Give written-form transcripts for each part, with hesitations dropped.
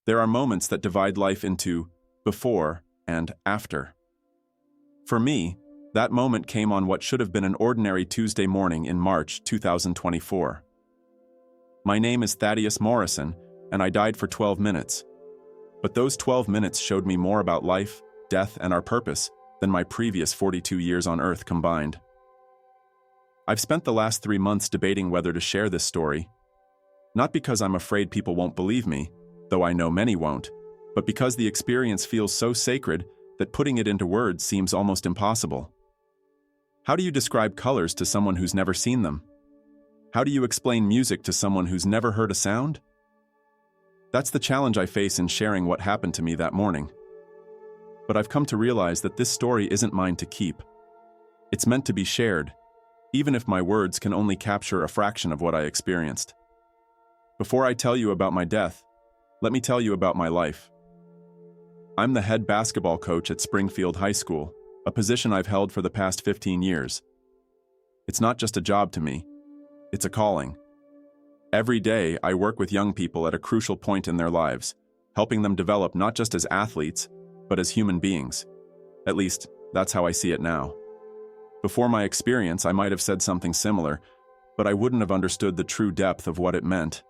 There are moments that divide life into before and after. For me, that moment came on what should have been an ordinary Tuesday morning in March 2024. My name is Thaddeus Morrison, and I died for 12 minutes. But those 12 minutes showed me more about life, death, and our purpose than my previous 42 years on Earth combined. I've spent the last 3 months debating whether to share this story, not because I'm afraid people won't believe me, though I know many won't, but because the experience feels so sacred that putting it into words seems almost impossible. How do you describe colors to someone who's never seen them? How do you explain music to someone who's never heard a sound? That's the challenge I face in sharing what happened to me that morning. But I've come to realize that this story isn't mine to keep. It's meant to be shared, even if my words can only capture a fraction of what I experienced. Before I tell you about my death, let me tell you about my life. I'm the head basketball coach at Springfield High School, a position I've held for the past 15 years. It's not just a job to me, it's a calling. Every day, I work with young people at a crucial point in their lives, helping them develop not just as athletes, but as human beings. At least, that's how I see it now. Before my experience, I might have said something similar, but I wouldn't have understood the true depth of what it meant.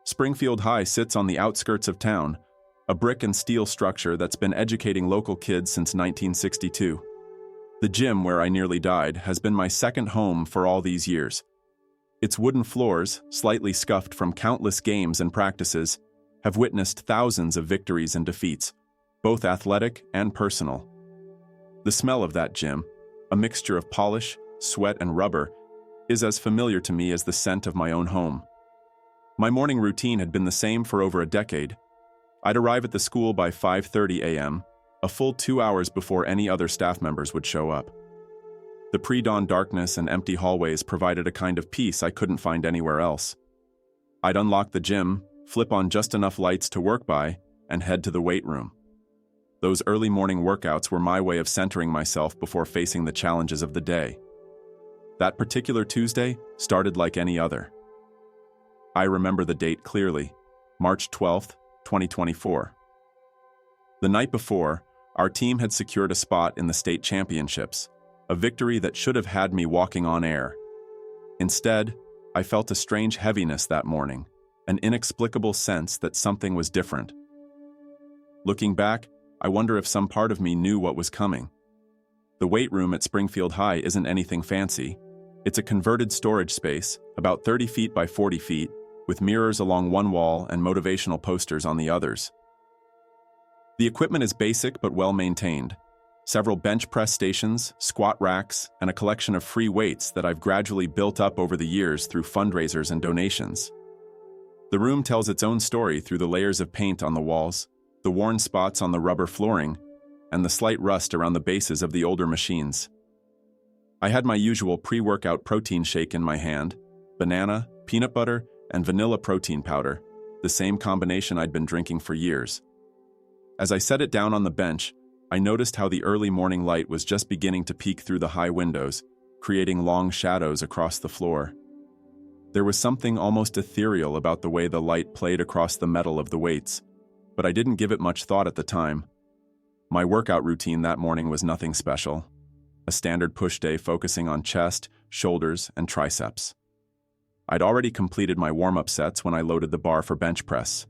Springfield High sits on the outskirts of town, a brick and steel structure that's been educating local kids since 1962. The gym where I nearly died has been my second home for all these years. Its wooden floors, slightly scuffed from countless games and practices, have witnessed thousands of victories and defeats, both athletic and personal. The smell of that gym, a mixture of polish, sweat, and rubber, is as familiar to me as the scent of my own home. My morning routine had been the same for over a decade. I'd arrive at the school by 5:30 a.m., a full 2 hours before any other staff members would show up. The pre-dawn darkness and empty hallways provided a kind of peace I couldn't find anywhere else. I'd unlock the gym, flip on just enough lights to work by, and head to the weight room. Those early morning workouts were my way of centering myself before facing the challenges of the day. That particular Tuesday started like any other. I remember the date clearly, March 12th, 2024. The night before, our team had secured a spot in the state championships, a victory that should have had me walking on air. Instead, I felt a strange heaviness that morning, an inexplicable sense that something was different. Looking back, I wonder if some part of me knew what was coming. The weight room at Springfield High isn't anything fancy. It's a converted storage space, about 30 feet by 40 feet, with mirrors along one wall and motivational posters on the others. The equipment is basic but well maintained. Several bench press stations, squat racks, and a collection of free weights that I've gradually built up over the years through fundraisers and donations. The room tells its own story through the layers of paint on the walls, the worn spots on the rubber flooring, and the slight rust around the bases of the older machines. I had my usual pre-workout protein shake in my hand, banana, peanut butter, and vanilla protein powder, the same combination I'd been drinking for years. As I set it down on the bench, I noticed how the early morning light was just beginning to peek through the high windows, creating long shadows across the floor. There was something almost ethereal about the way the light played across the metal of the weights, but I didn't give it much thought at the time. My workout routine that morning was nothing special, a standard push day focusing on chest, shoulders, and triceps. I'd already completed my warm-up sets when I loaded the bar for bench press.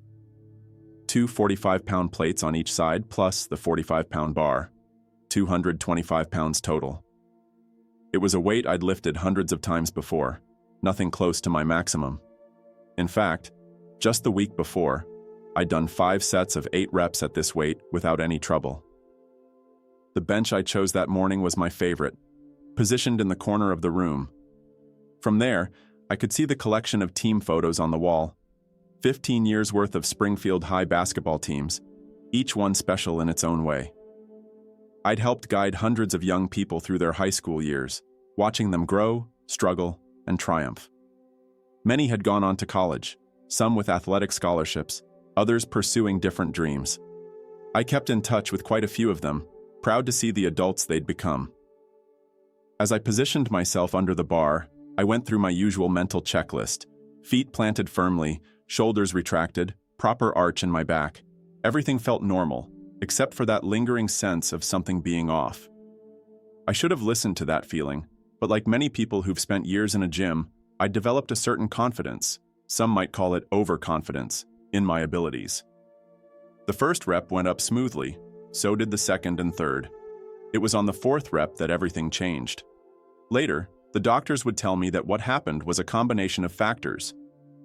2 45-pound plates on each side plus the 45-pound bar, 225 pounds total. It was a weight I'd lifted hundreds of times before, nothing close to my maximum. In fact, just the week before, I'd done 5 sets of 8 reps at this weight without any trouble. The bench I chose that morning was my favorite, positioned in the corner of the room. From there, I could see the collection of team photos on the wall. 15 years worth of Springfield High basketball teams, each one special in its own way. I'd helped guide hundreds of young people through their high school years, watching them grow, struggle, and triumph. Many had gone on to college, some with athletic scholarships, others pursuing different dreams. I kept in touch with quite a few of them, proud to see the adults they'd become. As I positioned myself under the bar, I went through my usual mental checklist: feet planted firmly, shoulders retracted, proper arch in my back. Everything felt normal, except for that lingering sense of something being off. I should have listened to that feeling, but like many people who've spent years in a gym, I'd developed a certain confidence, some might call it overconfidence, in my abilities. The first rep went up smoothly, so did the second and third. It was on the fourth rep that everything changed. Later, the doctors would tell me that what happened was a combination of factors: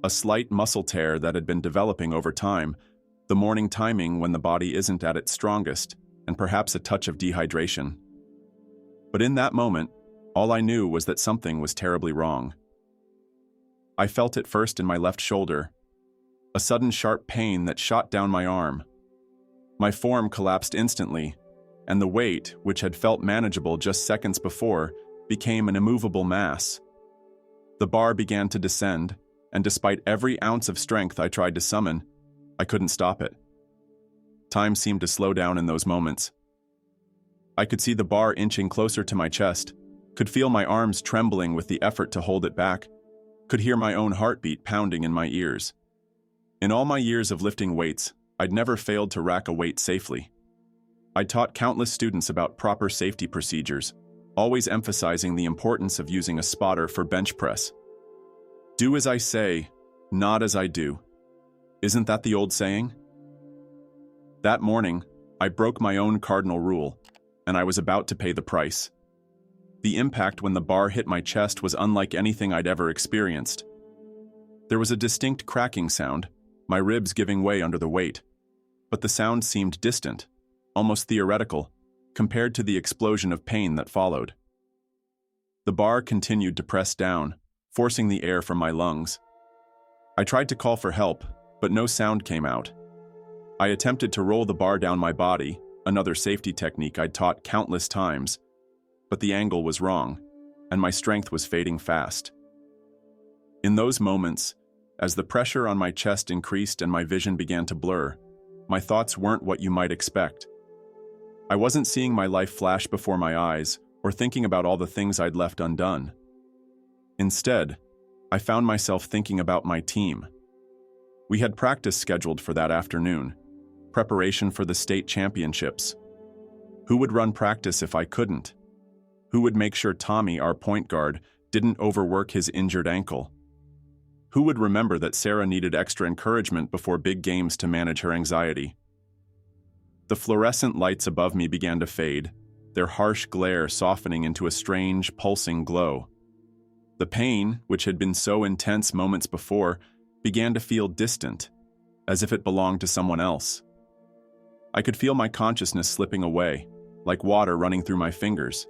a slight muscle tear that had been developing over time, the morning timing when the body isn't at its strongest, and perhaps a touch of dehydration. But in that moment, all I knew was that something was terribly wrong. I felt it first in my left shoulder, a sudden sharp pain that shot down my arm. My form collapsed instantly, and the weight, which had felt manageable just seconds before, became an immovable mass. The bar began to descend, and despite every ounce of strength I tried to summon, I couldn't stop it. Time seemed to slow down in those moments. I could see the bar inching closer to my chest, could feel my arms trembling with the effort to hold it back, could hear my own heartbeat pounding in my ears. In all my years of lifting weights, I'd never failed to rack a weight safely. I taught countless students about proper safety procedures, always emphasizing the importance of using a spotter for bench press. Do as I say, not as I do. Isn't that the old saying? That morning, I broke my own cardinal rule, and I was about to pay the price. The impact when the bar hit my chest was unlike anything I'd ever experienced. There was a distinct cracking sound, my ribs giving way under the weight, but the sound seemed distant, almost theoretical, compared to the explosion of pain that followed. The bar continued to press down, forcing the air from my lungs. I tried to call for help, but no sound came out. I attempted to roll the bar down my body, another safety technique I'd taught countless times, but the angle was wrong, and my strength was fading fast. In those moments, as the pressure on my chest increased and my vision began to blur, my thoughts weren't what you might expect. I wasn't seeing my life flash before my eyes or thinking about all the things I'd left undone. Instead, I found myself thinking about my team. We had practice scheduled for that afternoon, preparation for the state championships. Who would run practice if I couldn't? Who would make sure Tommy, our point guard, didn't overwork his injured ankle? Who would remember that Sarah needed extra encouragement before big games to manage her anxiety? The fluorescent lights above me began to fade, their harsh glare softening into a strange, pulsing glow. The pain, which had been so intense moments before, began to feel distant, as if it belonged to someone else. I could feel my consciousness slipping away, like water running through my fingers.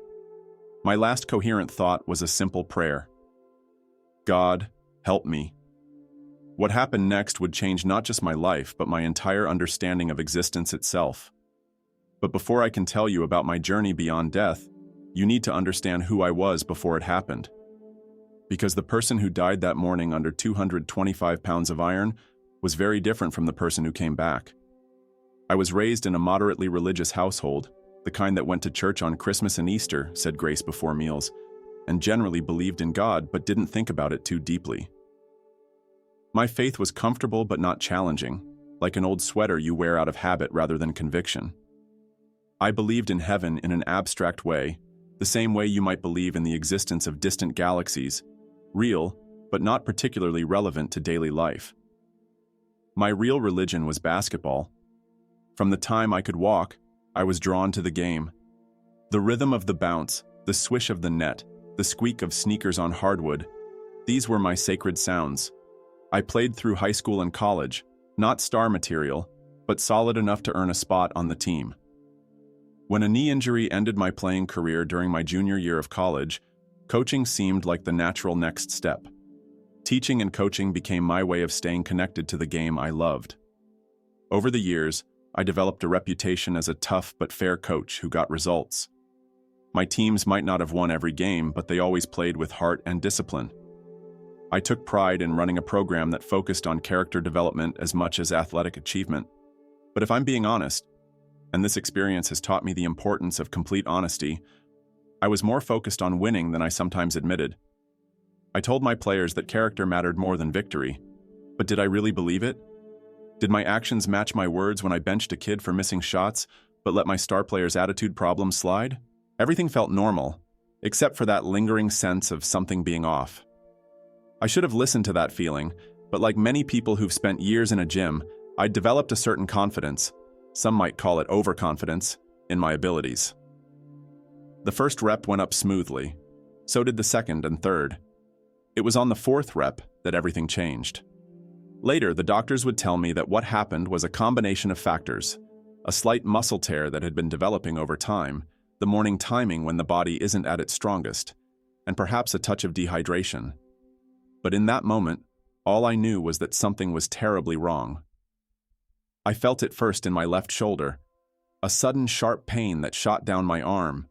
My last coherent thought was a simple prayer. God, help me. What happened next would change not just my life, but my entire understanding of existence itself. But before I can tell you about my journey beyond death, you need to understand who I was before it happened. Because the person who died that morning under 225 pounds of iron was very different from the person who came back. I was raised in a moderately religious household, the kind that went to church on Christmas and Easter, said grace before meals, and generally believed in God but didn't think about it too deeply. My faith was comfortable but not challenging, like an old sweater you wear out of habit rather than conviction. I believed in heaven in an abstract way, the same way you might believe in the existence of distant galaxies, real but not particularly relevant to daily life. My real religion was basketball. From the time I could walk, I was drawn to the game. The rhythm of the bounce, the swish of the net, the squeak of sneakers on hardwood, these were my sacred sounds. I played through high school and college, not star material, but solid enough to earn a spot on the team. When a knee injury ended my playing career during my junior year of college, coaching seemed like the natural next step. Teaching and coaching became my way of staying connected to the game I loved. Over the years, I developed a reputation as a tough but fair coach who got results. My teams might not have won every game, but they always played with heart and discipline. I took pride in running a program that focused on character development as much as athletic achievement. But if I'm being honest, and this experience has taught me the importance of complete honesty, I was more focused on winning than I sometimes admitted. I told my players that character mattered more than victory, but did I really believe it? Did my actions match my words when I benched a kid for missing shots, but let my star player's attitude problem slide? Everything felt normal, except for that lingering sense of something being off. I should have listened to that feeling, but like many people who've spent years in a gym, I'd developed a certain confidence, some might call it overconfidence, in my abilities. The first rep went up smoothly. So did the second and third. It was on the fourth rep that everything changed. Later, the doctors would tell me that what happened was a combination of factors: a slight muscle tear that had been developing over time, the morning timing when the body isn't at its strongest, and perhaps a touch of dehydration. But in that moment, all I knew was that something was terribly wrong. I felt it first in my left shoulder, a sudden sharp pain that shot down my arm.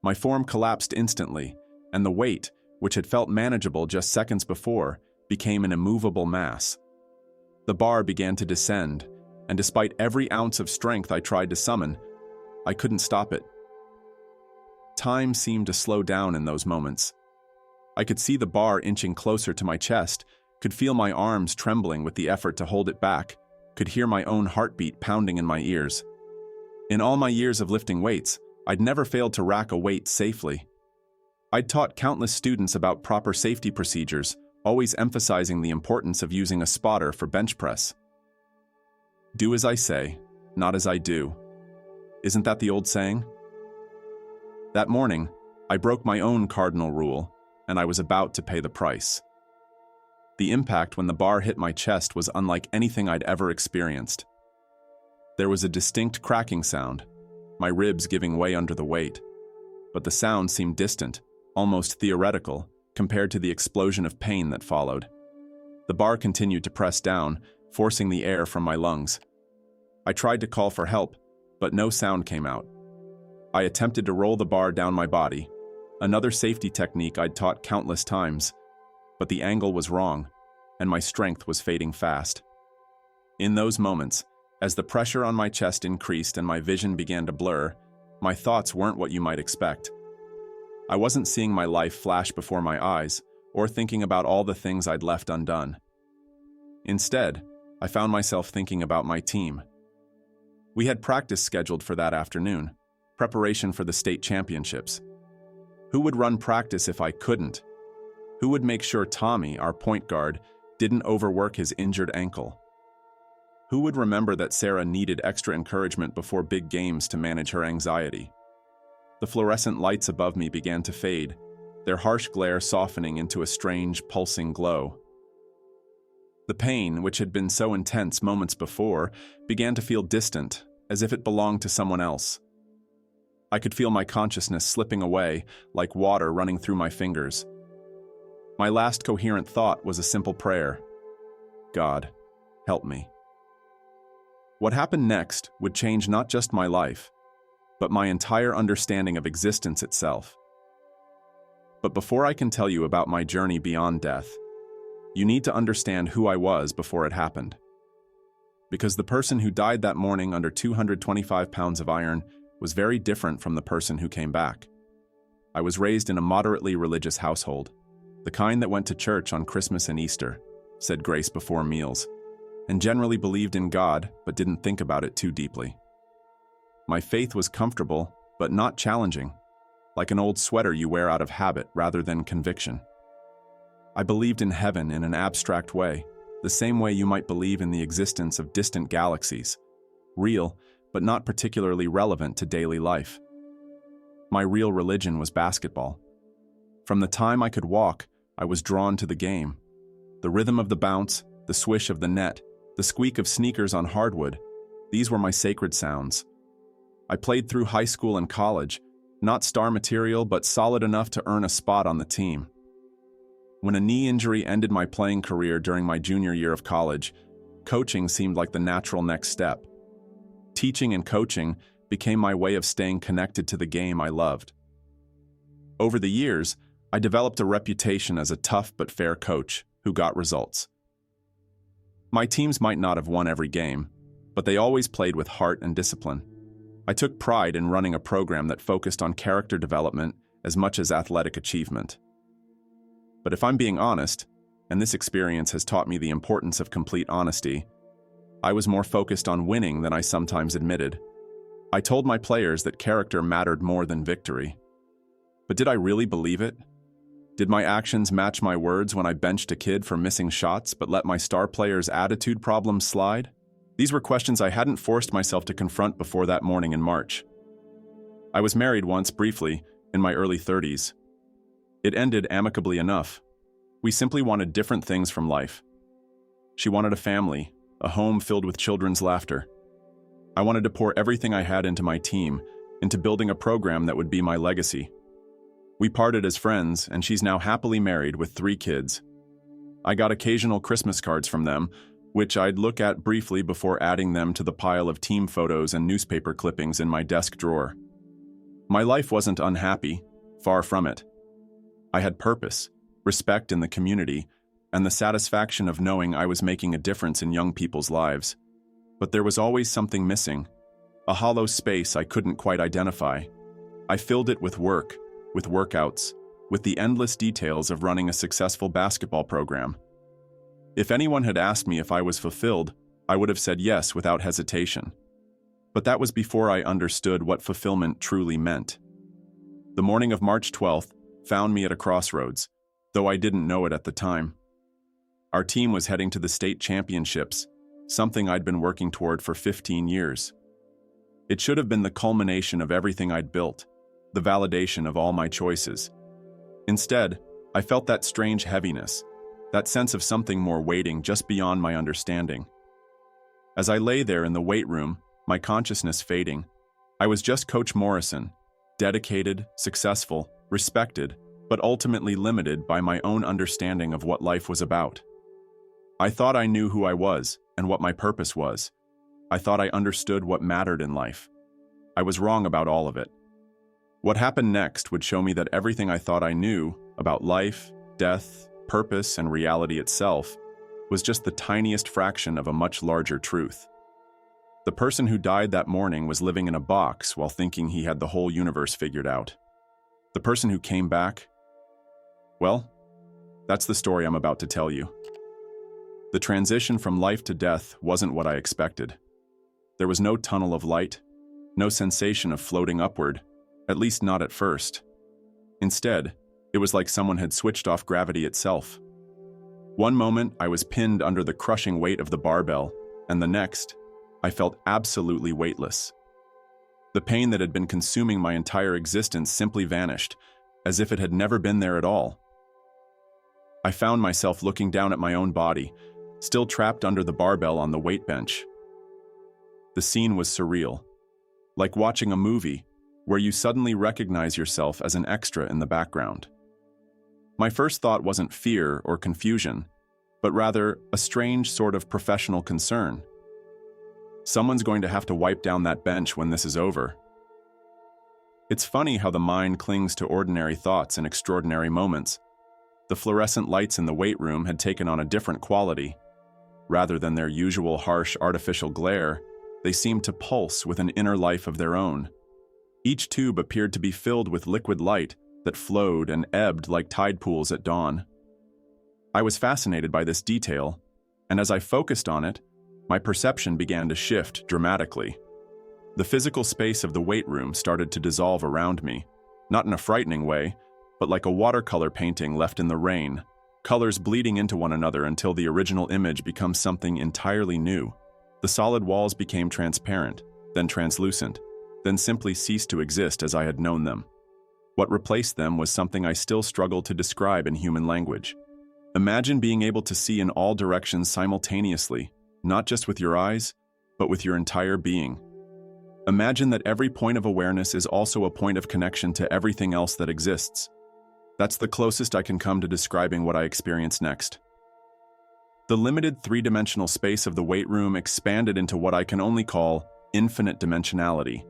My form collapsed instantly, and the weight, which had felt manageable just seconds before, became an immovable mass. The bar began to descend, and despite every ounce of strength I tried to summon, I couldn't stop it. Time seemed to slow down in those moments. I could see the bar inching closer to my chest, could feel my arms trembling with the effort to hold it back, could hear my own heartbeat pounding in my ears. In all my years of lifting weights, I'd never failed to rack a weight safely. I'd taught countless students about proper safety procedures, always emphasizing the importance of using a spotter for bench press. Do as I say, not as I do. Isn't that the old saying? That morning, I broke my own cardinal rule, and I was about to pay the price. The impact when the bar hit my chest was unlike anything I'd ever experienced. There was a distinct cracking sound, my ribs giving way under the weight. But the sound seemed distant, almost theoretical, compared to the explosion of pain that followed. The bar continued to press down, forcing the air from my lungs. I tried to call for help, but no sound came out. I attempted to roll the bar down my body, another safety technique I'd taught countless times, but the angle was wrong, and my strength was fading fast. In those moments, as the pressure on my chest increased and my vision began to blur, my thoughts weren't what you might expect. I wasn't seeing my life flash before my eyes, or thinking about all the things I'd left undone. Instead, I found myself thinking about my team. We had practice scheduled for that afternoon, preparation for the state championships. Who would run practice if I couldn't? Who would make sure Tommy, our point guard, didn't overwork his injured ankle? Who would remember that Sarah needed extra encouragement before big games to manage her anxiety? The fluorescent lights above me began to fade, their harsh glare softening into a strange, pulsing glow. The pain, which had been so intense moments before, began to feel distant, as if it belonged to someone else. I could feel my consciousness slipping away, like water running through my fingers. My last coherent thought was a simple prayer: God, help me. What happened next would change not just my life, but my entire understanding of existence itself. But before I can tell you about my journey beyond death, you need to understand who I was before it happened. Because the person who died that morning under 225 pounds of iron was very different from the person who came back. I was raised in a moderately religious household, the kind that went to church on Christmas and Easter, said grace before meals, and generally believed in God but didn't think about it too deeply. My faith was comfortable, but not challenging, like an old sweater you wear out of habit rather than conviction. I believed in heaven in an abstract way, the same way you might believe in the existence of distant galaxies, real, but not particularly relevant to daily life. My real religion was basketball. From the time I could walk, I was drawn to the game. The rhythm of the bounce, the swish of the net, the squeak of sneakers on hardwood, these were my sacred sounds. I played through high school and college, not star material but solid enough to earn a spot on the team. When a knee injury ended my playing career during my junior year of college, coaching seemed like the natural next step. Teaching and coaching became my way of staying connected to the game I loved. Over the years, I developed a reputation as a tough but fair coach who got results. My teams might not have won every game, but they always played with heart and discipline. I took pride in running a program that focused on character development as much as athletic achievement. But if I'm being honest, and this experience has taught me the importance of complete honesty, I was more focused on winning than I sometimes admitted. I told my players that character mattered more than victory. But did I really believe it? Did my actions match my words when I benched a kid for missing shots but let my star player's attitude problems slide? These were questions I hadn't forced myself to confront before that morning in March. I was married once briefly, in my early 30s. It ended amicably enough. We simply wanted different things from life. She wanted a family, a home filled with children's laughter. I wanted to pour everything I had into my team, into building a program that would be my legacy. We parted as friends, and she's now happily married with 3 kids. I got occasional Christmas cards from them, which I'd look at briefly before adding them to the pile of team photos and newspaper clippings in my desk drawer. My life wasn't unhappy, far from it. I had purpose, respect in the community, and the satisfaction of knowing I was making a difference in young people's lives. But there was always something missing, a hollow space I couldn't quite identify. I filled it with work, with workouts, with the endless details of running a successful basketball program. If anyone had asked me if I was fulfilled, I would have said yes without hesitation. But that was before I understood what fulfillment truly meant. The morning of March 12th found me at a crossroads, though I didn't know it at the time. Our team was heading to the state championships, something I'd been working toward for 15 years. It should have been the culmination of everything I'd built, the validation of all my choices. Instead, I felt that strange heaviness, that sense of something more waiting just beyond my understanding. As I lay there in the weight room, my consciousness fading, I was just Coach Morrison, dedicated, successful, respected, but ultimately limited by my own understanding of what life was about. I thought I knew who I was and what my purpose was. I thought I understood what mattered in life. I was wrong about all of it. What happened next would show me that everything I thought I knew about life, death, purpose, and reality itself was just the tiniest fraction of a much larger truth. The person who died that morning was living in a box while thinking he had the whole universe figured out. The person who came back, well, that's the story I'm about to tell you. The transition from life to death wasn't what I expected. There was no tunnel of light, no sensation of floating upward, at least not at first. Instead, it was like someone had switched off gravity itself. One moment, I was pinned under the crushing weight of the barbell, and the next, I felt absolutely weightless. The pain that had been consuming my entire existence simply vanished, as if it had never been there at all. I found myself looking down at my own body, still trapped under the barbell on the weight bench. The scene was surreal, like watching a movie where you suddenly recognize yourself as an extra in the background. My first thought wasn't fear or confusion, but rather a strange sort of professional concern. Someone's going to have to wipe down that bench when this is over. It's funny how the mind clings to ordinary thoughts in extraordinary moments. The fluorescent lights in the weight room had taken on a different quality. Rather than their usual harsh artificial glare, they seemed to pulse with an inner life of their own. Each tube appeared to be filled with liquid light that flowed and ebbed like tide pools at dawn. I was fascinated by this detail, and as I focused on it, my perception began to shift dramatically. The physical space of the weight room started to dissolve around me, not in a frightening way, but like a watercolor painting left in the rain, colors bleeding into one another until the original image becomes something entirely new. The solid walls became transparent, then translucent, then simply ceased to exist as I had known them. What replaced them was something I still struggle to describe in human language. Imagine being able to see in all directions simultaneously, not just with your eyes, but with your entire being. Imagine that every point of awareness is also a point of connection to everything else that exists. That's the closest I can come to describing what I experienced next. The limited three-dimensional space of the weight room expanded into what I can only call infinite dimensionality.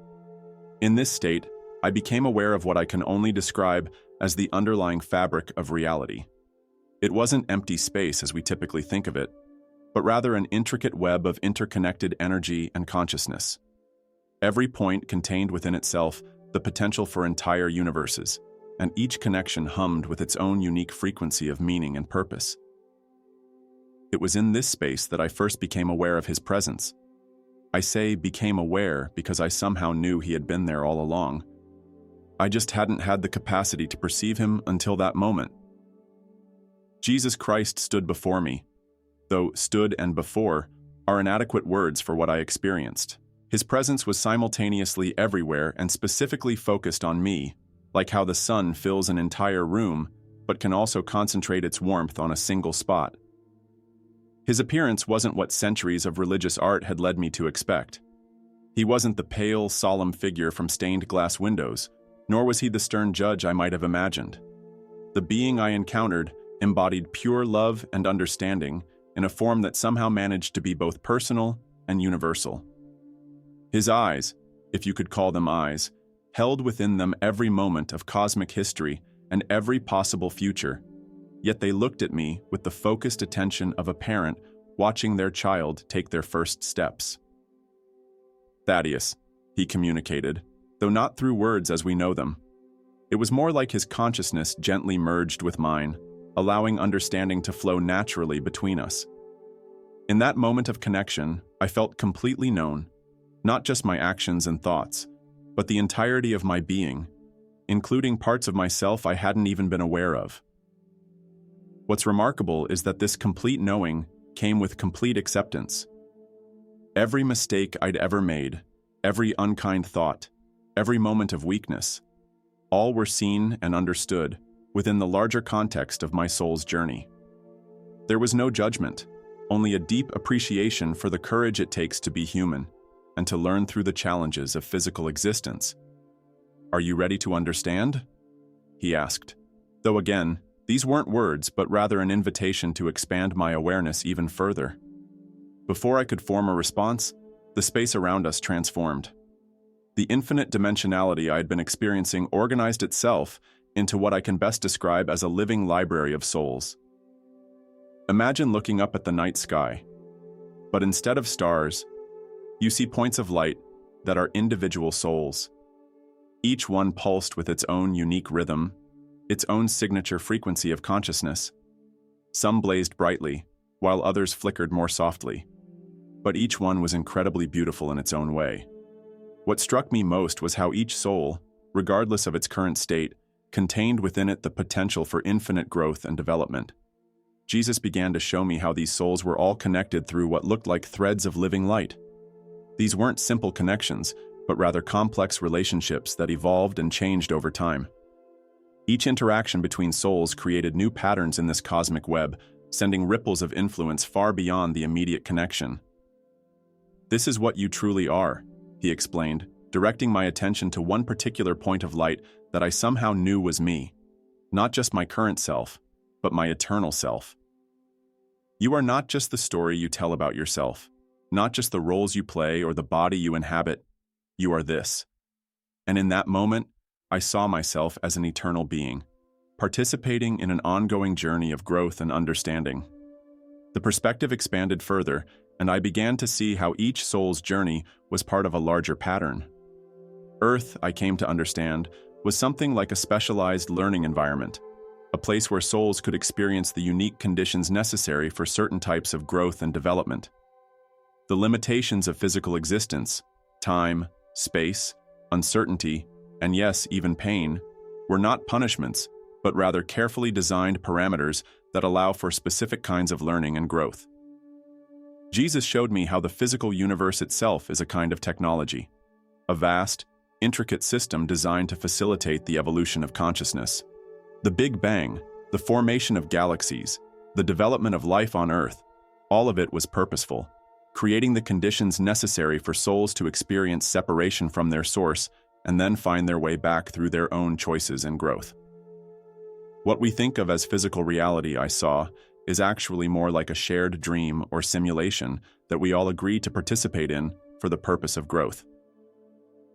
In this state, I became aware of what I can only describe as the underlying fabric of reality. It wasn't empty space as we typically think of it, but rather an intricate web of interconnected energy and consciousness. Every point contained within itself the potential for entire universes, and each connection hummed with its own unique frequency of meaning and purpose. It was in this space that I first became aware of his presence. I say became aware because I somehow knew he had been there all along. I just hadn't had the capacity to perceive him until that moment. Jesus Christ stood before me, though stood and before are inadequate words for what I experienced. His presence was simultaneously everywhere and specifically focused on me, like how the sun fills an entire room but can also concentrate its warmth on a single spot. His appearance wasn't what centuries of religious art had led me to expect. He wasn't the pale, solemn figure from stained glass windows, nor was he the stern judge I might have imagined. The being I encountered embodied pure love and understanding in a form that somehow managed to be both personal and universal. His eyes, if you could call them eyes, held within them every moment of cosmic history and every possible future, yet they looked at me with the focused attention of a parent watching their child take their first steps. "Thaddeus," he communicated, though not through words as we know them. It was more like his consciousness gently merged with mine, allowing understanding to flow naturally between us. In that moment of connection, I felt completely known, not just my actions and thoughts, but the entirety of my being, including parts of myself I hadn't even been aware of. What's remarkable is that this complete knowing came with complete acceptance. Every mistake I'd ever made, every unkind thought, every moment of weakness, all were seen and understood within the larger context of my soul's journey. There was no judgment, only a deep appreciation for the courage it takes to be human and to learn through the challenges of physical existence. "Are you ready to understand?" he asked, though again, these weren't words, but rather an invitation to expand my awareness even further. Before I could form a response, the space around us transformed. The infinite dimensionality I had been experiencing organized itself into what I can best describe as a living library of souls. Imagine looking up at the night sky, but instead of stars, you see points of light that are individual souls. Each one pulsed with its own unique rhythm, its own signature frequency of consciousness. Some blazed brightly, while others flickered more softly. But each one was incredibly beautiful in its own way. What struck me most was how each soul, regardless of its current state, contained within it the potential for infinite growth and development. Jesus began to show me how these souls were all connected through what looked like threads of living light. These weren't simple connections, but rather complex relationships that evolved and changed over time. Each interaction between souls created new patterns in this cosmic web, sending ripples of influence far beyond the immediate connection. "This is what you truly are," he explained, directing my attention to one particular point of light that I somehow knew was me, not just my current self, but my eternal self. "You are not just the story you tell about yourself, not just the roles you play or the body you inhabit. You are this." And in that moment, I saw myself as an eternal being, participating in an ongoing journey of growth and understanding. The perspective expanded further, and I began to see how each soul's journey was part of a larger pattern. Earth, I came to understand, was something like a specialized learning environment, a place where souls could experience the unique conditions necessary for certain types of growth and development. The limitations of physical existence, time, space, uncertainty, and yes, even pain, were not punishments, but rather carefully designed parameters that allow for specific kinds of learning and growth. Jesus showed me how the physical universe itself is a kind of technology, a vast, intricate system designed to facilitate the evolution of consciousness. The Big Bang, the formation of galaxies, the development of life on Earth, all of it was purposeful, creating the conditions necessary for souls to experience separation from their source and then find their way back through their own choices and growth. What we think of as physical reality, I saw, is actually more like a shared dream or simulation that we all agree to participate in for the purpose of growth.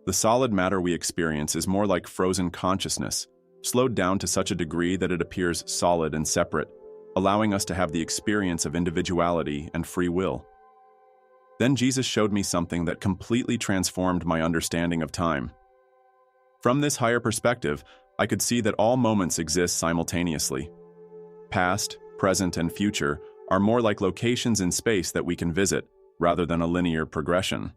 The solid matter we experience is more like frozen consciousness, slowed down to such a degree that it appears solid and separate, allowing us to have the experience of individuality and free will. Then Jesus showed me something that completely transformed my understanding of time. From this higher perspective, I could see that all moments exist simultaneously. Past, present, and future are more like locations in space that we can visit, rather than a linear progression.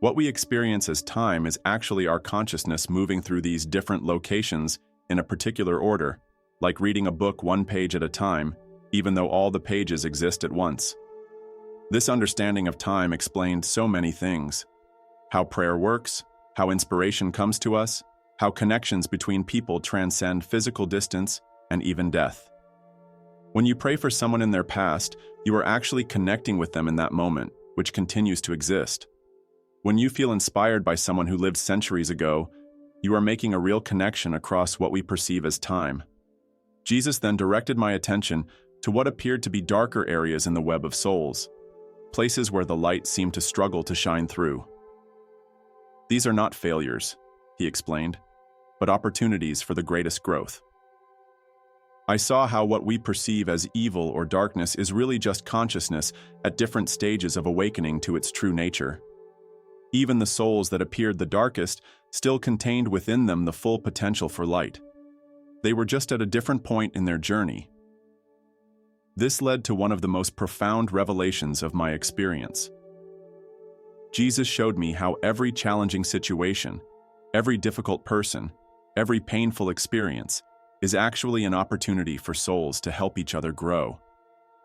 What we experience as time is actually our consciousness moving through these different locations in a particular order, like reading a book one page at a time, even though all the pages exist at once. This understanding of time explained so many things: how prayer works, how inspiration comes to us, how connections between people transcend physical distance and even death. When you pray for someone in their past, you are actually connecting with them in that moment, which continues to exist. When you feel inspired by someone who lived centuries ago, you are making a real connection across what we perceive as time. Jesus then directed my attention to what appeared to be darker areas in the web of souls, places where the light seemed to struggle to shine through. These are not failures, he explained, but opportunities for the greatest growth. I saw how what we perceive as evil or darkness is really just consciousness at different stages of awakening to its true nature. Even the souls that appeared the darkest still contained within them the full potential for light. They were just at a different point in their journey. This led to one of the most profound revelations of my experience. Jesus showed me how every challenging situation, every difficult person, every painful experience is actually an opportunity for souls to help each other grow.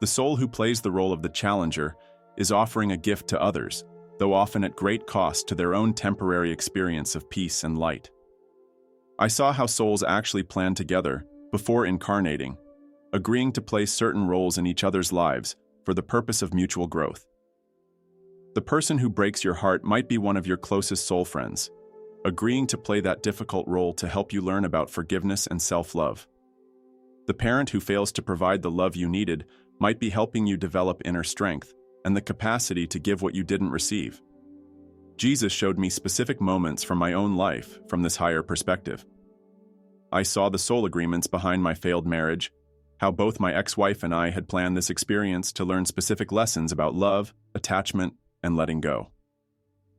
The soul who plays the role of the challenger is offering a gift to others, though often at great cost to their own temporary experience of peace and light. I saw how souls actually planned together before incarnating, agreeing to play certain roles in each other's lives for the purpose of mutual growth. The person who breaks your heart might be one of your closest soul friends, agreeing to play that difficult role to help you learn about forgiveness and self-love. The parent who fails to provide the love you needed might be helping you develop inner strength and the capacity to give what you didn't receive. Jesus showed me specific moments from my own life from this higher perspective. I saw the soul agreements behind my failed marriage, how both my ex-wife and I had planned this experience to learn specific lessons about love, attachment, and letting go.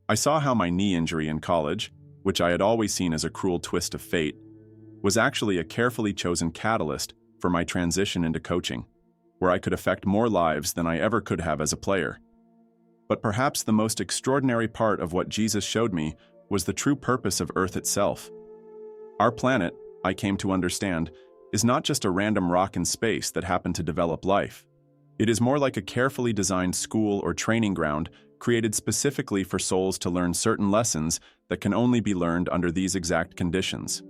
I saw how my knee injury in college, which I had always seen as a cruel twist of fate, was actually a carefully chosen catalyst for my transition into coaching, where I could affect more lives than I ever could have as a player. But perhaps the most extraordinary part of what Jesus showed me was the true purpose of Earth itself. Our planet, I came to understand, is not just a random rock in space that happened to develop life. It is more like a carefully designed school or training ground created specifically for souls to learn certain lessons that can only be learned under these exact conditions.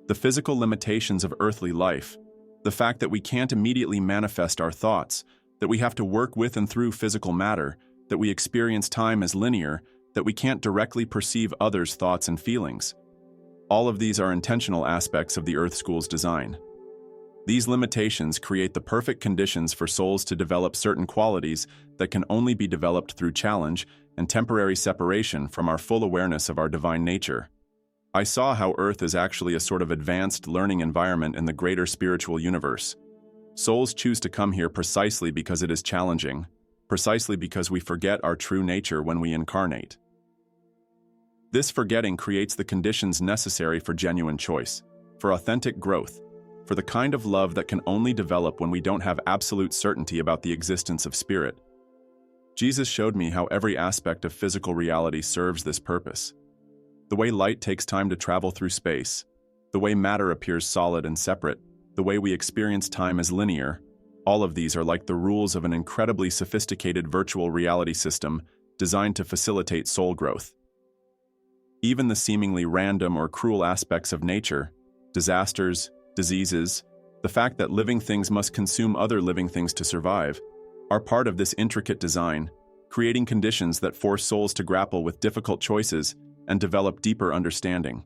The physical limitations of earthly life, the fact that we can't immediately manifest our thoughts, that we have to work with and through physical matter, that we experience time as linear, that we can't directly perceive others' thoughts and feelings. All of these are intentional aspects of the Earth School's design. These limitations create the perfect conditions for souls to develop certain qualities that can only be developed through challenge and temporary separation from our full awareness of our divine nature. I saw how Earth is actually a sort of advanced learning environment in the greater spiritual universe. Souls choose to come here precisely because it is challenging, precisely because we forget our true nature when we incarnate. This forgetting creates the conditions necessary for genuine choice, for authentic growth, for the kind of love that can only develop when we don't have absolute certainty about the existence of spirit. Jesus showed me how every aspect of physical reality serves this purpose. The way light takes time to travel through space, the way matter appears solid and separate, the way we experience time as linear, all of these are like the rules of an incredibly sophisticated virtual reality system designed to facilitate soul growth. Even the seemingly random or cruel aspects of nature, disasters, diseases, the fact that living things must consume other living things to survive, are part of this intricate design, creating conditions that force souls to grapple with difficult choices and develop deeper understanding.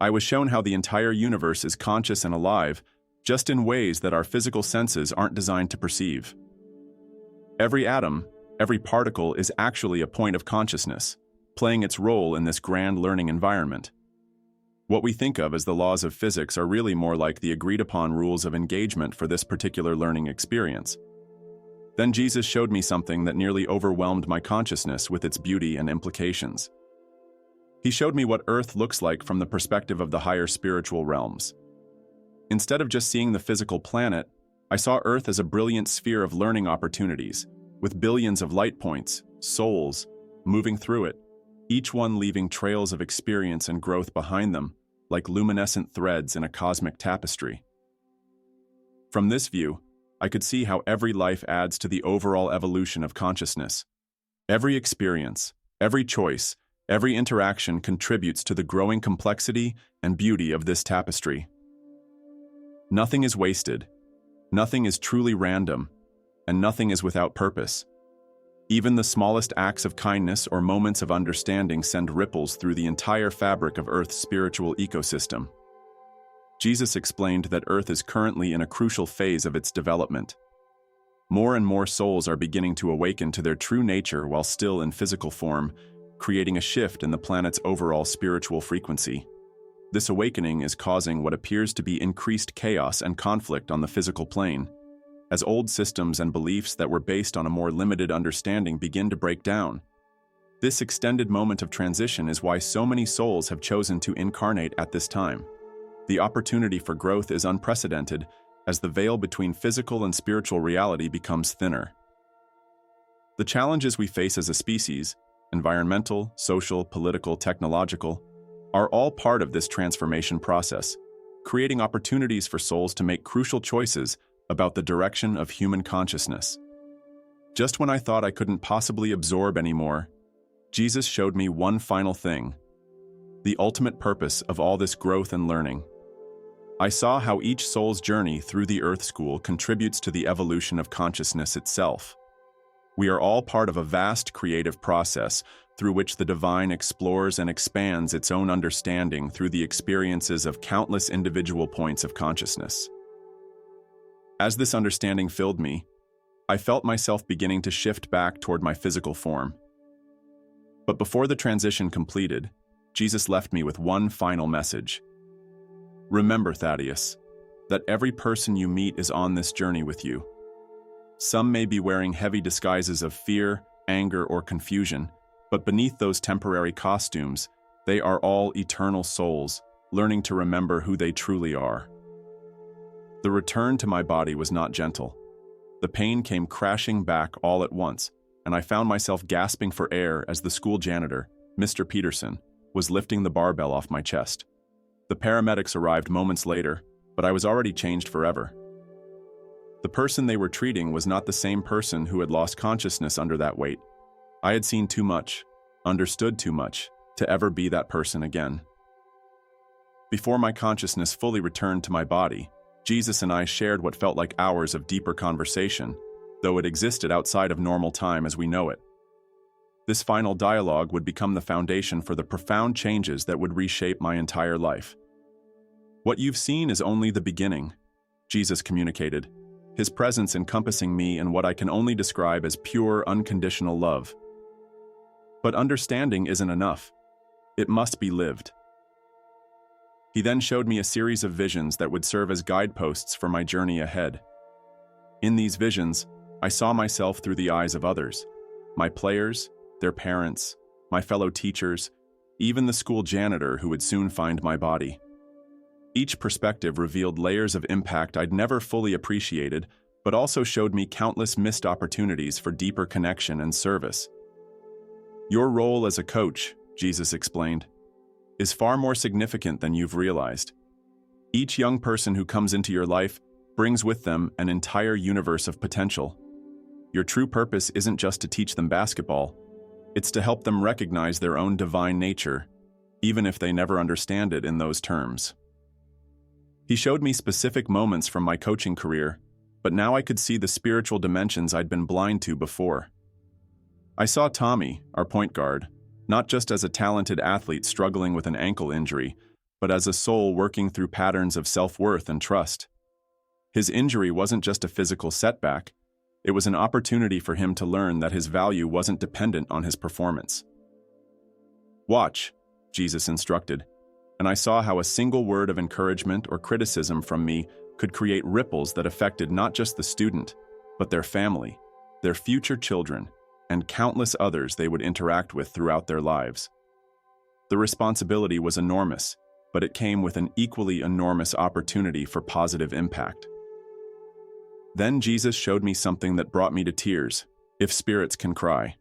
I was shown how the entire universe is conscious and alive, just in ways that our physical senses aren't designed to perceive. Every atom, every particle is actually a point of consciousness, playing its role in this grand learning environment. What we think of as the laws of physics are really more like the agreed-upon rules of engagement for this particular learning experience. Then Jesus showed me something that nearly overwhelmed my consciousness with its beauty and implications. He showed me what Earth looks like from the perspective of the higher spiritual realms. Instead of just seeing the physical planet, I saw Earth as a brilliant sphere of learning opportunities, with billions of light points, souls, moving through it, each one leaving trails of experience and growth behind them, like luminescent threads in a cosmic tapestry. From this view, I could see how every life adds to the overall evolution of consciousness. Every experience, every choice, every interaction contributes to the growing complexity and beauty of this tapestry. Nothing is wasted, nothing is truly random, and nothing is without purpose. Even the smallest acts of kindness or moments of understanding send ripples through the entire fabric of Earth's spiritual ecosystem. Jesus explained that Earth is currently in a crucial phase of its development. More and more souls are beginning to awaken to their true nature while still in physical form, creating a shift in the planet's overall spiritual frequency. This awakening is causing what appears to be increased chaos and conflict on the physical plane, as old systems and beliefs that were based on a more limited understanding begin to break down. This extended moment of transition is why so many souls have chosen to incarnate at this time. The opportunity for growth is unprecedented as the veil between physical and spiritual reality becomes thinner. The challenges we face as a species, environmental, social, political, technological, are all part of this transformation process, creating opportunities for souls to make crucial choices about the direction of human consciousness. Just when I thought I couldn't possibly absorb anymore, Jesus showed me one final thing: the ultimate purpose of all this growth and learning. I saw how each soul's journey through the Earth School contributes to the evolution of consciousness itself. We are all part of a vast creative process through which the divine explores and expands its own understanding through the experiences of countless individual points of consciousness. As this understanding filled me, I felt myself beginning to shift back toward my physical form. But before the transition completed, Jesus left me with one final message. Remember, Thaddeus, that every person you meet is on this journey with you. Some may be wearing heavy disguises of fear, anger, or confusion, but beneath those temporary costumes, they are all eternal souls, learning to remember who they truly are. The return to my body was not gentle. The pain came crashing back all at once, and I found myself gasping for air as the school janitor, Mr. Peterson, was lifting the barbell off my chest. The paramedics arrived moments later, but I was already changed forever. The person they were treating was not the same person who had lost consciousness under that weight. I had seen too much, understood too much, to ever be that person again. Before my consciousness fully returned to my body, Jesus and I shared what felt like hours of deeper conversation, though it existed outside of normal time as we know it. This final dialogue would become the foundation for the profound changes that would reshape my entire life. What you've seen is only the beginning, Jesus communicated, his presence encompassing me in what I can only describe as pure, unconditional love. But understanding isn't enough. It must be lived. He then showed me a series of visions that would serve as guideposts for my journey ahead. In these visions, I saw myself through the eyes of others, my players, their parents, my fellow teachers, even the school janitor who would soon find my body. Each perspective revealed layers of impact I'd never fully appreciated, but also showed me countless missed opportunities for deeper connection and service. Your role as a coach, Jesus explained, is far more significant than you've realized. Each young person who comes into your life brings with them an entire universe of potential. Your true purpose isn't just to teach them basketball, it's to help them recognize their own divine nature, even if they never understand it in those terms. He showed me specific moments from my coaching career, but now I could see the spiritual dimensions I'd been blind to before. I saw Tommy, our point guard, not just as a talented athlete struggling with an ankle injury, but as a soul working through patterns of self-worth and trust. His injury wasn't just a physical setback, it was an opportunity for him to learn that his value wasn't dependent on his performance. Watch, Jesus instructed, and I saw how a single word of encouragement or criticism from me could create ripples that affected not just the student, but their family, their future children, and countless others they would interact with throughout their lives. The responsibility was enormous, but it came with an equally enormous opportunity for positive impact. Then Jesus showed me something that brought me to tears, if spirits can cry.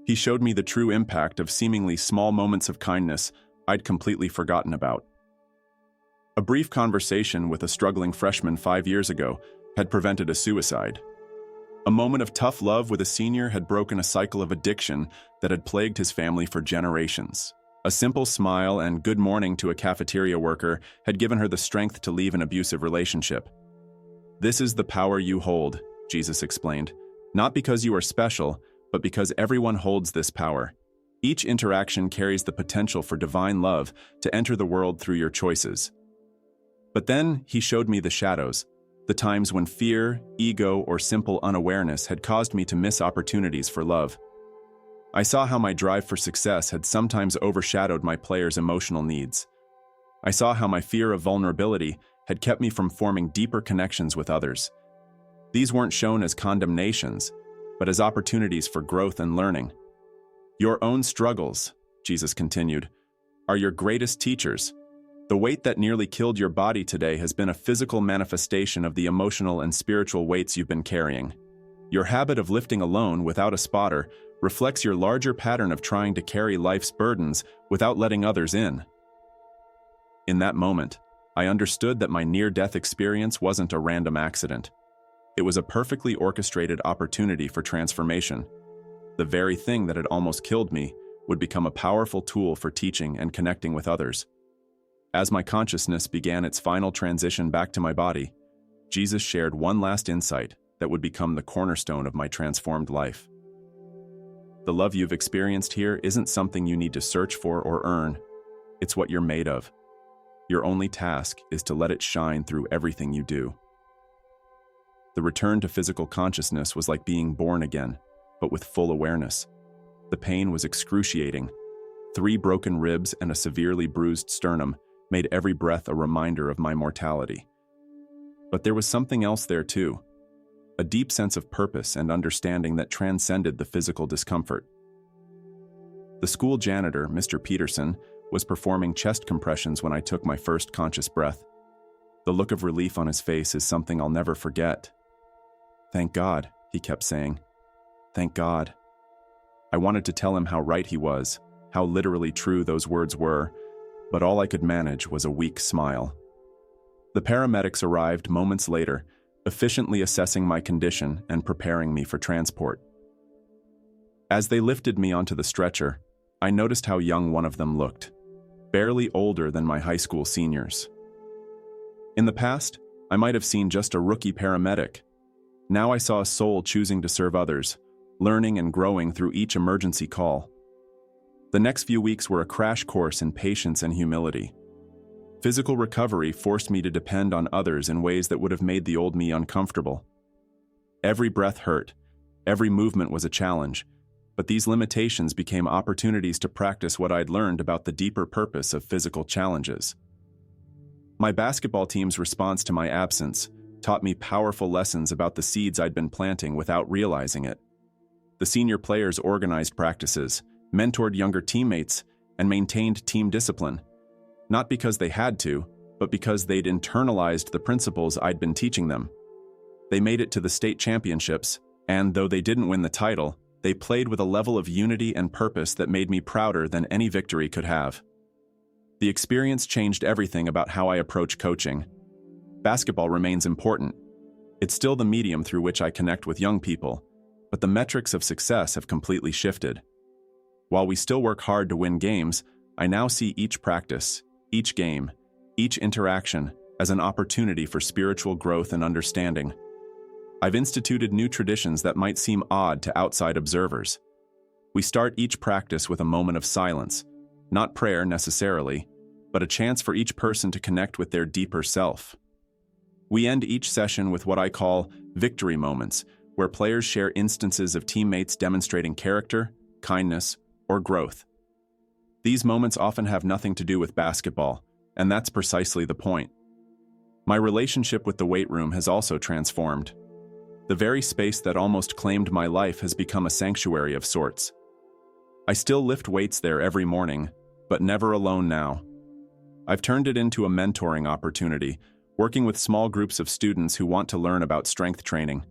He showed me the true impact of seemingly small moments of kindness I'd completely forgotten about. A brief conversation with a struggling freshman 5 years ago had prevented a suicide. A moment of tough love with a senior had broken a cycle of addiction that had plagued his family for generations. A simple smile and good morning to a cafeteria worker had given her the strength to leave an abusive relationship. "This is the power you hold," Jesus explained. "Not because you are special, but because everyone holds this power. Each interaction carries the potential for divine love to enter the world through your choices." But then he showed me the shadows, the times when fear, ego, or simple unawareness had caused me to miss opportunities for love. I saw how my drive for success had sometimes overshadowed my players' emotional needs. I saw how my fear of vulnerability had kept me from forming deeper connections with others. These weren't shown as condemnations, but as opportunities for growth and learning. "Your own struggles," Jesus continued, "are your greatest teachers. The weight that nearly killed your body today has been a physical manifestation of the emotional and spiritual weights you've been carrying. Your habit of lifting alone without a spotter reflects your larger pattern of trying to carry life's burdens without letting others in." In that moment, I understood that my near-death experience wasn't a random accident. It was a perfectly orchestrated opportunity for transformation. The very thing that had almost killed me would become a powerful tool for teaching and connecting with others. As my consciousness began its final transition back to my body, Jesus shared one last insight that would become the cornerstone of my transformed life. "The love you've experienced here isn't something you need to search for or earn. It's what you're made of. Your only task is to let it shine through everything you do." The return to physical consciousness was like being born again, but with full awareness. The pain was excruciating. 3 broken ribs and a severely bruised sternum made every breath a reminder of my mortality. But there was something else there too, a deep sense of purpose and understanding that transcended the physical discomfort. The school janitor, Mr. Peterson, was performing chest compressions when I took my first conscious breath. The look of relief on his face is something I'll never forget. "Thank God," he kept saying. "Thank God." I wanted to tell him how right he was, how literally true those words were, but all I could manage was a weak smile. The paramedics arrived moments later, efficiently assessing my condition and preparing me for transport. As they lifted me onto the stretcher, I noticed how young one of them looked, barely older than my high school seniors. In the past, I might have seen just a rookie paramedic. Now I saw a soul choosing to serve others, learning and growing through each emergency call. The next few weeks were a crash course in patience and humility. Physical recovery forced me to depend on others in ways that would have made the old me uncomfortable. Every breath hurt, every movement was a challenge, but these limitations became opportunities to practice what I'd learned about the deeper purpose of physical challenges. My basketball team's response to my absence taught me powerful lessons about the seeds I'd been planting without realizing it. The senior players organized practices, mentored younger teammates, and maintained team discipline, not because they had to, but because they'd internalized the principles I'd been teaching them. They made it to the state championships, and though they didn't win the title, they played with a level of unity and purpose that made me prouder than any victory could have. The experience changed everything about how I approach coaching. Basketball remains important. It's still the medium through which I connect with young people, but the metrics of success have completely shifted. While we still work hard to win games, I now see each practice, each game, each interaction as an opportunity for spiritual growth and understanding. I've instituted new traditions that might seem odd to outside observers. We start each practice with a moment of silence, not prayer necessarily, but a chance for each person to connect with their deeper self. We end each session with what I call victory moments, where players share instances of teammates demonstrating character, kindness, or growth. These moments often have nothing to do with basketball, and that's precisely the point. My relationship with the weight room has also transformed. The very space that almost claimed my life has become a sanctuary of sorts. I still lift weights there every morning, but never alone now. I've turned it into a mentoring opportunity, working with small groups of students who want to learn about strength training.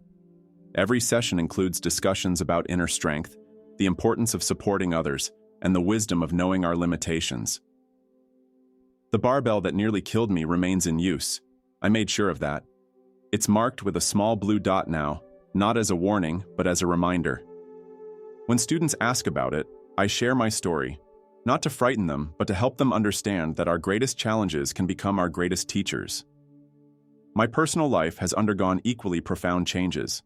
Every session includes discussions about inner strength, the importance of supporting others, and the wisdom of knowing our limitations. The barbell that nearly killed me remains in use. I made sure of that. It's marked with a small blue dot now, not as a warning, but as a reminder. When students ask about it, I share my story, not to frighten them, but to help them understand that our greatest challenges can become our greatest teachers. My personal life has undergone equally profound changes.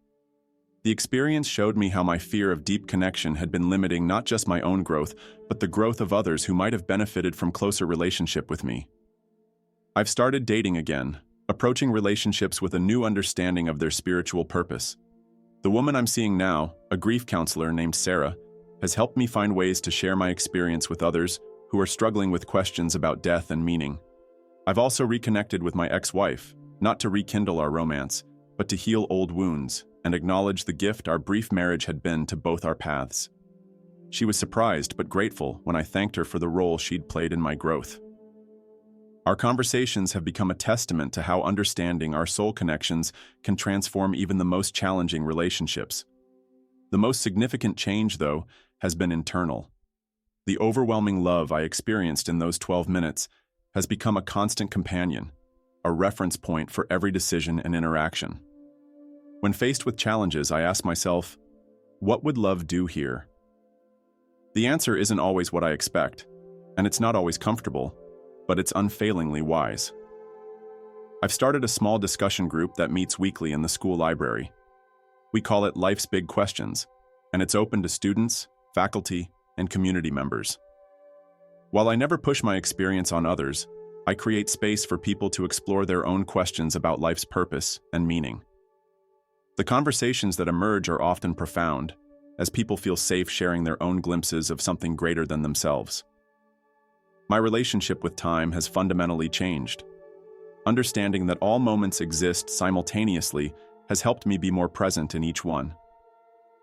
The experience showed me how my fear of deep connection had been limiting not just my own growth, but the growth of others who might have benefited from closer relationship with me. I've started dating again, approaching relationships with a new understanding of their spiritual purpose. The woman I'm seeing now, a grief counselor named Sarah, has helped me find ways to share my experience with others who are struggling with questions about death and meaning. I've also reconnected with my ex-wife, not to rekindle our romance, but to heal old wounds and acknowledge the gift our brief marriage had been to both our paths. She was surprised but grateful when I thanked her for the role she'd played in my growth. Our conversations have become a testament to how understanding our soul connections can transform even the most challenging relationships. The most significant change, though, has been internal. The overwhelming love I experienced in those 12 minutes has become a constant companion, a reference point for every decision and interaction. When faced with challenges, I ask myself, what would love do here? The answer isn't always what I expect, and it's not always comfortable, but it's unfailingly wise. I've started a small discussion group that meets weekly in the school library. We call it Life's Big Questions, and it's open to students, faculty, and community members. While I never push my experience on others, I create space for people to explore their own questions about life's purpose and meaning. The conversations that emerge are often profound, as people feel safe sharing their own glimpses of something greater than themselves. My relationship with time has fundamentally changed. Understanding that all moments exist simultaneously has helped me be more present in each one.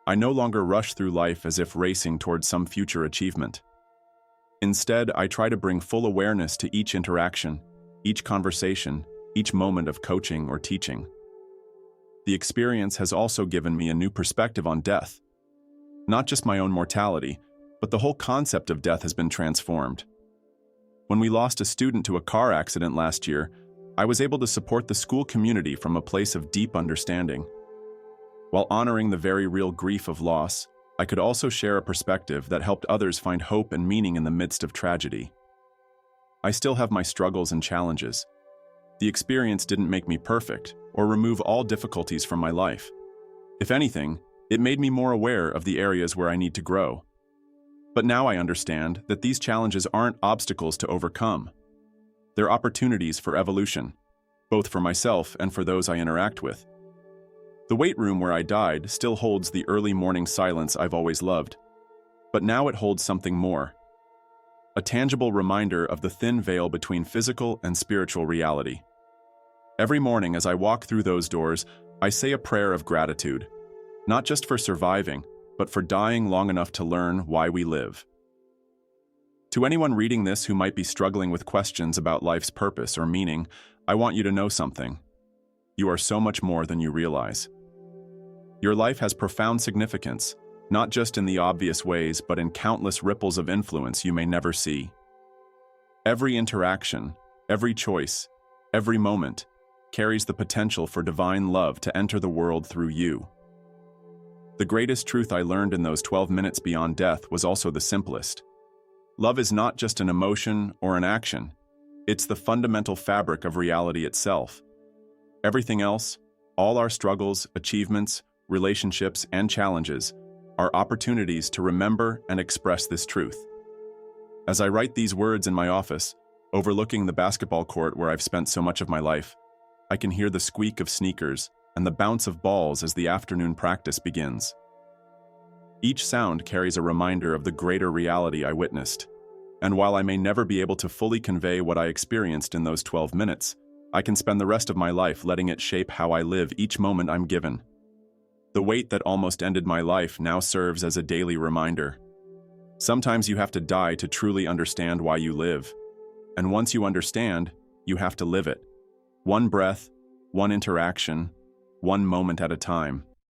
I no longer rush through life as if racing towards some future achievement. Instead, I try to bring full awareness to each interaction, each conversation, each moment of coaching or teaching. The experience has also given me a new perspective on death. Not just my own mortality, but the whole concept of death has been transformed. When we lost a student to a car accident last year, I was able to support the school community from a place of deep understanding. While honoring the very real grief of loss, I could also share a perspective that helped others find hope and meaning in the midst of tragedy. I still have my struggles and challenges. The experience didn't make me perfect or remove all difficulties from my life. If anything, it made me more aware of the areas where I need to grow. But now I understand that these challenges aren't obstacles to overcome. They're opportunities for evolution, both for myself and for those I interact with. The weight room where I died still holds the early morning silence I've always loved, but now it holds something more. A tangible reminder of the thin veil between physical and spiritual reality. Every morning as I walk through those doors, I say a prayer of gratitude, not just for surviving, but for dying long enough to learn why we live. To anyone reading this who might be struggling with questions about life's purpose or meaning, I want you to know something. You are so much more than you realize. Your life has profound significance, not just in the obvious ways, but in countless ripples of influence you may never see. Every interaction, every choice, every moment carries the potential for divine love to enter the world through you. The greatest truth I learned in those 12 minutes beyond death was also the simplest. Love is not just an emotion or an action. It's the fundamental fabric of reality itself. Everything else, all our struggles, achievements, relationships, and challenges, are opportunities to remember and express this truth. As I write these words in my office, overlooking the basketball court where I've spent so much of my life, I can hear the squeak of sneakers and the bounce of balls as the afternoon practice begins. Each sound carries a reminder of the greater reality I witnessed, and while I may never be able to fully convey what I experienced in those 12 minutes, I can spend the rest of my life letting it shape how I live each moment I'm given. The wait that almost ended my life now serves as a daily reminder. Sometimes you have to die to truly understand why you live, and once you understand, you have to live it. One breath, one interaction, one moment at a time.